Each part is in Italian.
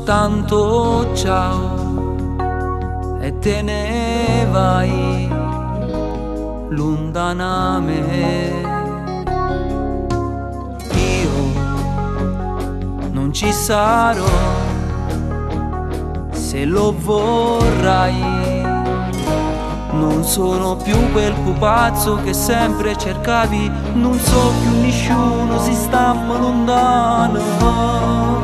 soltanto ciao e te ne vai lontanamente. Io non ci sarò se lo vorrai. Non sono più quel pupazzo che sempre cercavi, non so più nessuno, si sta lontano.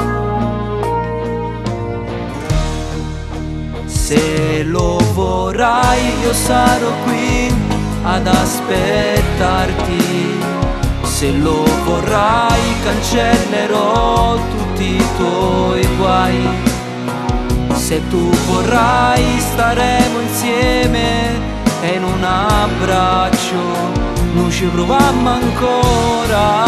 Se lo vorrai io sarò qui ad aspettarti. Se lo vorrai cancellerò tutti i tuoi guai. Se tu vorrai staremo insieme e in un abbraccio non ci proviamo ancora.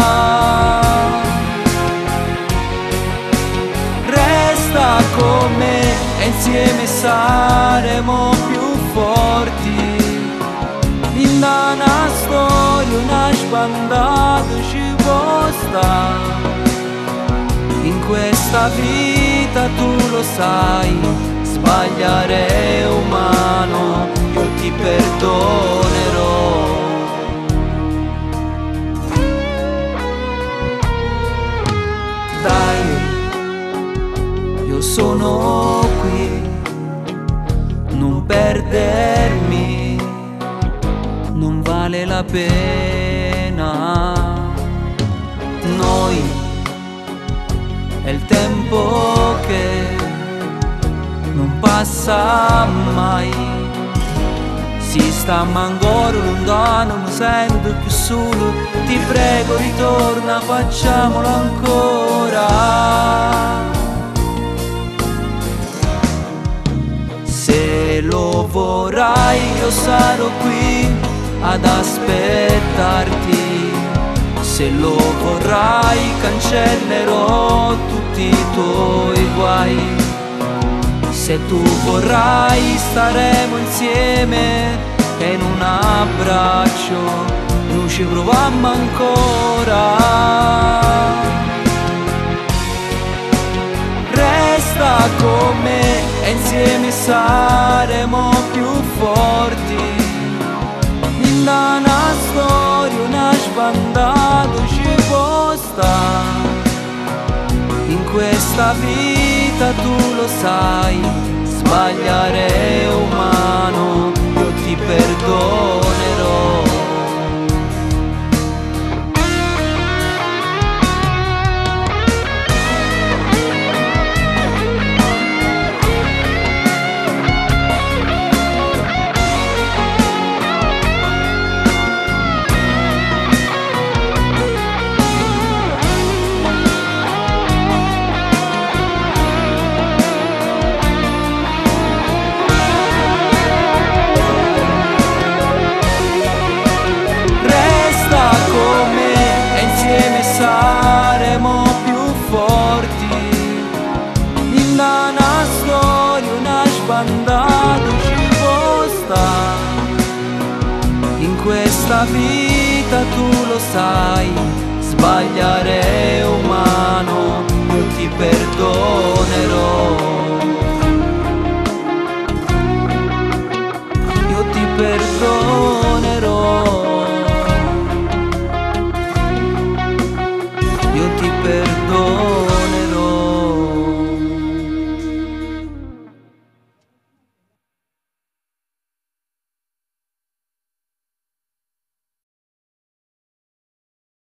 Resta con me e insieme saremo più forti. In una storia una sbandata ci può stare. In questa vita tu lo sai, sbagliare è umano, io ti perdonerò. Dai, io sono qui, non perdermi, non vale la pena. Noi è il tempo che non passa mai. Si sta ancora lontano, mi sento più solo. Ti prego ritorna, facciamolo ancora. Se lo vorrai io sarò qui ad aspettarti. Se lo vorrai cancellerò tutti i tuoi guai. Se tu vorrai staremo insieme e in un abbraccio non ci proviamo ancora. Resta con me e insieme saremo più forti. In una storia una sbandata ci può stare. In questa vita tu lo sai, sbagliare è umano, io ti perdonerò. Saremo più forti. In una storia una sbandata ci può stare. In questa vita tu lo sai, sbagliare è umano.